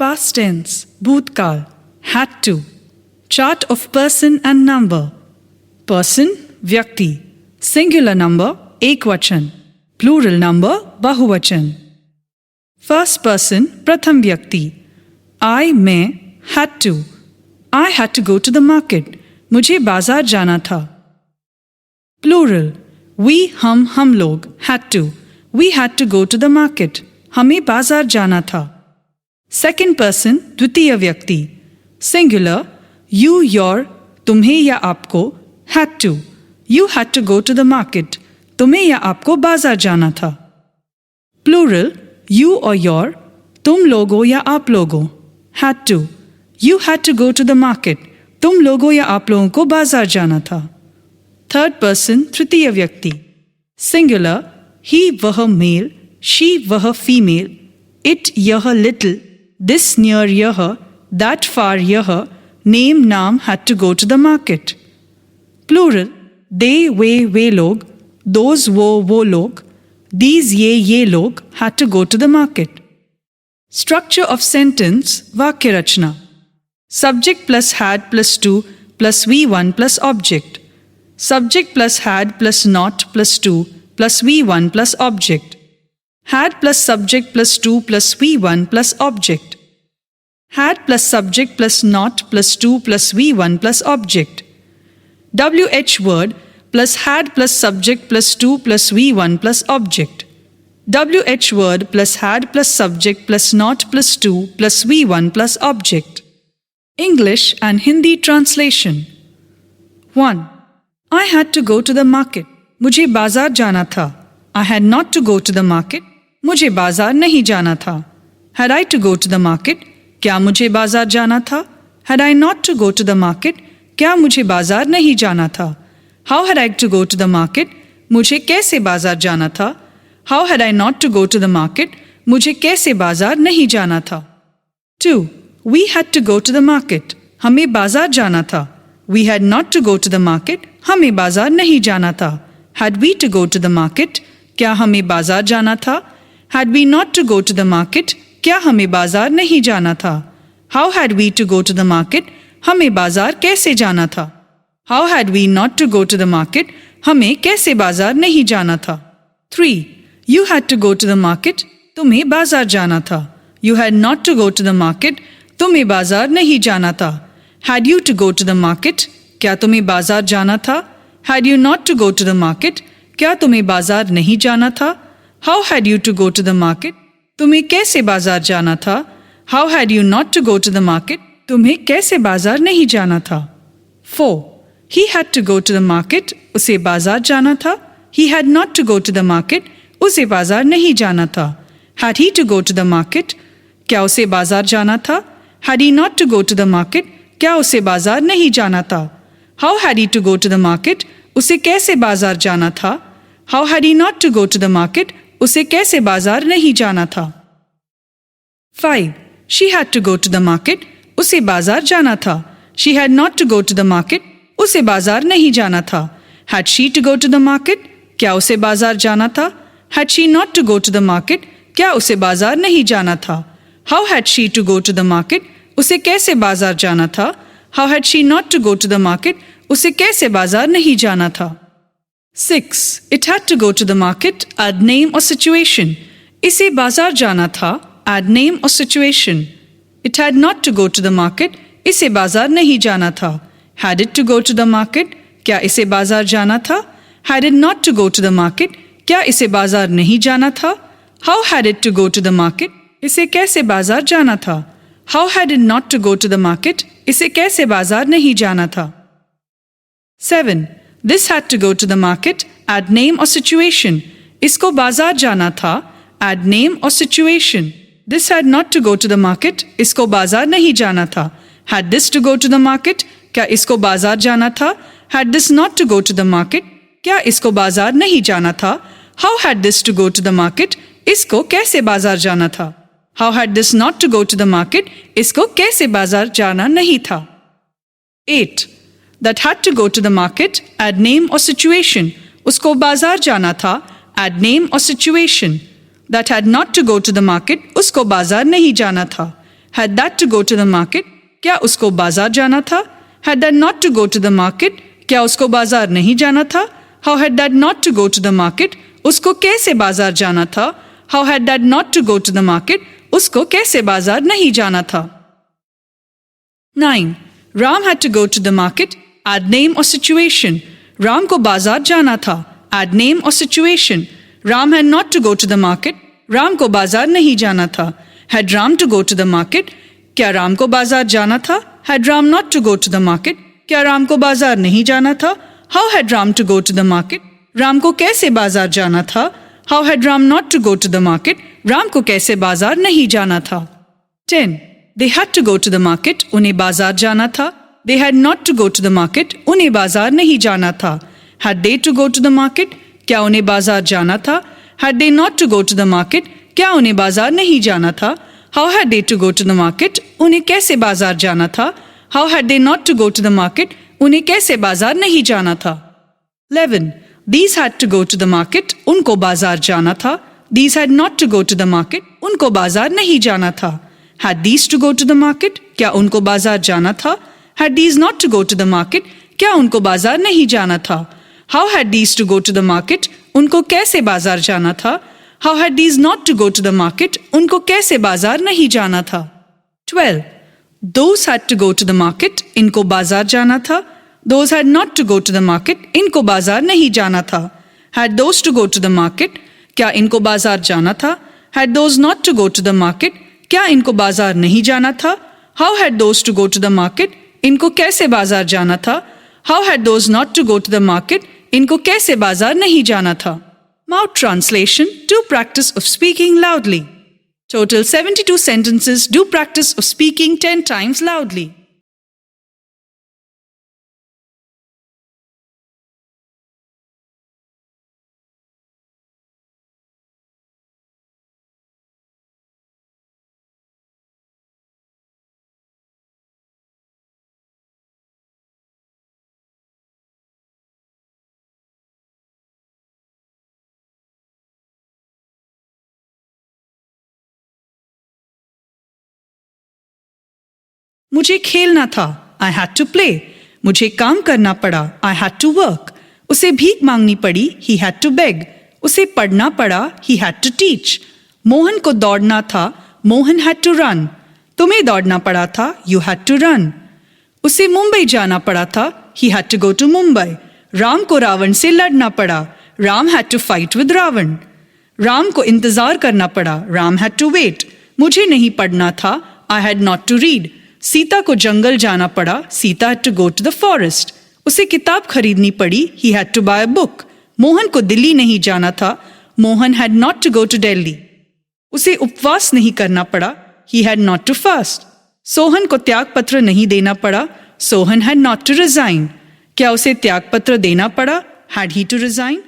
Past tense, bhutkaal, had to. Chart of person and number. Person, vyakti. Singular number, ekvachan. Plural number, bahuvachan. First person, pratham vyakti. I, मैं, had to. I had to go to the market. मुझे बाजार जाना था. Plural, we, हम लोग, had to. We had to go to the market. हमें बाजार जाना था. Second person, द्वितीय व्यक्ति. Singular, you, your, तुम्हें या आपको, had to. You had to go to the market. तुम्हें या आपको बाजार जाना था. Plural, you or your, तुम लोगों या आप लोगों, had to. You had to go to the market. तुम लोगों या आप लोगों को बाजार जाना था. Third person, तृतीय व्यक्ति. Singular, he, वह male, she, वह female, it, यह little, this near यह, that far यह, name नाम had to go to the market. Plural, they, वे लोग, those, वो लोग, these, ये लोग had to go to the market. Structure of sentence, वाक्य रचना. Subject plus had plus to plus V1 plus object. Subject plus had plus not plus to plus V1 plus object. Had plus subject plus to plus V1 plus object. Had plus subject plus not plus to plus V1 plus object. WH word plus had plus subject plus to plus V1 plus object. WH word plus had plus subject plus not plus to plus V1 plus object. English and Hindi translation. 1. I had to go to the market. मुझे बाजार जाना था. I had not to go to the market. मुझे बाजार नहीं जाना था. Had I to go to the market? क्या मुझे बाजार जाना था? Had I not to go to the market? क्या मुझे बाजार नहीं जाना था? How had I to go to the market? मुझे कैसे बाजार जाना था? How had I not to go to the market? मुझे कैसे बाजार नहीं जाना था? 2. We had to go to the market. हमें बाजार जाना था. We had not to go to the market. हमें बाजार नहीं जाना था. Had we to go to the market? क्या हमें बाजार जाना था? Had we not to go to the market? क्या हमें बाजार नहीं जाना था? How had we to go to the market? हमें बाजार कैसे जाना था? How had we not to go to the market? हमें कैसे बाजार नहीं जाना था? 3. You had to go to the market. तुम्हें बाजार जाना था. You had not to go to the market. तुम्हें बाजार नहीं जाना था. Had you to go to the market? क्या तुम्हें बाजार जाना था? Had you not to go to the market? क्या तुम्हें बाजार नहीं जाना था? How had you to go to the market? तुम्हें कैसे बाजार जाना था? How had you not to go to the market? तुम्हें कैसे बाजार नहीं जाना था? 4. He had to go to the market. उसे बाजार जाना था. He had not to go to the market. उसे बाजार नहीं जाना था. Had he to go to the market? क्या उसे बाजार जाना था? Had he not to go to the market? क्या उसे बाजार नहीं जाना था? How had he to go to the market? उसे कैसे बाजार जाना था? How had he not to go to the market? उसे कैसे बाजार नहीं जाना था? 5. She had to go to the market. उसे बाजार जाना था. She had not to go to the market. उसे बाजार नहीं जाना था. Had she to go to the market? क्या उसे बाजार जाना था? Had she not to go to the market? क्या उसे बाजार नहीं जाना था? How had she to go to the market? उसे कैसे बाजार जाना था? How had she not to go to the market? उसे कैसे बाजार नहीं जाना था? 6. It had to go to the market. Add name or situation. इसे बाजार जाना था. Add name or situation. It had not to go to the market. इसे बाजार नहीं जाना था. Had it to go to the market? क्या इसे बाजार जाना था? Had it not to go to the market? क्या इसे बाजार नहीं जाना था? How had it to go to the market? इसे कैसे बाजार जाना था? How had it not to go to the market? इसे कैसे बाजार नहीं जाना था? 7. This had to go to the market. Add name or situation. इसको बाजार जाना था. Add name or situation. This had not to go to the market. इसको बाजार नहीं जाना था. Had this to go to the market? क्या इसको बाजार जाना था? Had this not to go to the market? क्या इसको बाजार नहीं जाना था? How had this to go to the market? इसको कैसे बाजार जाना था? How had this not to go to the market? इसको कैसे बाजार जाना नहीं था? 8. That had to go to the market. Add name or situation. उसको बाजार जाना था. Add name or situation. That had not to go to the market. उसको बाजार नहीं जाना था. Had that to go to the market? क्या उसको बाजार जाना था? Had that not to go to the market? क्या उसको बाजार नहीं जाना था? How had that not to go to the market? उसको कैसे बाजार जाना था? How had that not to go to the market? उसको कैसे बाजार नहीं जाना था? 9. Ram had to go to the market. Add name or situation. Ram को बाजार जाना था. Add name or situation. Ram had not to go to the market. Ram को बाजार नहीं जाना था. Had Ram to go to the market? क्या राम को बाजार जाना था? Had Ram not to go to the market? क्या राम को बाजार नहीं जाना था? How had Ram to go to the market? Ram को कैसे बाजार जाना था? How had Ram not to go to the market? Ram को कैसे बाजार नहीं जाना था? 10. They had to go to the market. उन्हें बाजार जाना था. They had not to go to the market. उन्हें बाजार नहीं जाना था. Had they to go to the market? क्या उन्हें बाजार जाना था? Had they not to go to the market? क्या उन्हें बाजार नहीं जाना था? How had they to go to the market? उन्हें कैसे बाजार जाना था? How had they not to go to the market? उन्हें कैसे बाजार नहीं जाना था? 11. These had to go to the market. उनको बाजार जाना था. These had not to go to the market. उनको बाजार नहीं जाना था. Had these to go to the market? क्या उनको बाजार जाना था? Had these not to go to the market? क्या उनको बाजार नहीं जाना था? How had these to go to the market? उनको कैसे बाजार जाना था? How had these not to go to the market? उनको कैसे बाजार नहीं जाना था? 12. Those had to go to the market. इनको बाजार जाना था. Those had not to go to the market. इनको बाजार नहीं जाना था. Had those to go to the market? क्या इनको बाजार जाना था? Had those not to go to the market? क्या इनको बाजार नहीं जाना था? How had those to go to the market? इनको कैसे बाजार जाना था? How had those not to go to the market? इनको कैसे बाजार नहीं जाना था? Mouth translation. Do practice of speaking loudly. Total 72 sentences. Do practice of speaking 10 times loudly. मुझे खेलना था. I had to play. मुझे काम करना पड़ा. I had to work. उसे भीख मांगनी पड़ी. He had to beg. उसे पढ़ना पड़ा. He had to teach. Mohan को दौड़ना था. Mohan had to run. तुम्हें दौड़ना पड़ा था. You had to run. उसे मुंबई जाना पड़ा था. He had to go to Mumbai. Ram को रावण से लड़ना पड़ा. Ram had to fight with Ravan. Ram को इंतजार करना पड़ा. Ram had to wait. मुझे नहीं पढ़ना था. I had not to read. Sita को जंगल जाना पड़ा. Sita had to go to the forest. उसे किताब खरीदनी पड़ी. He had to buy a book. Mohan को दिल्ली नहीं जाना था. Mohan had not to go to Delhi. उसे उपवास नहीं करना पड़ा. He had not to fast. Sohan को त्याग पत्र नहीं देना पड़ा. Sohan had not to resign. क्या उसे त्याग पत्र देना पड़ा? Had he to resign?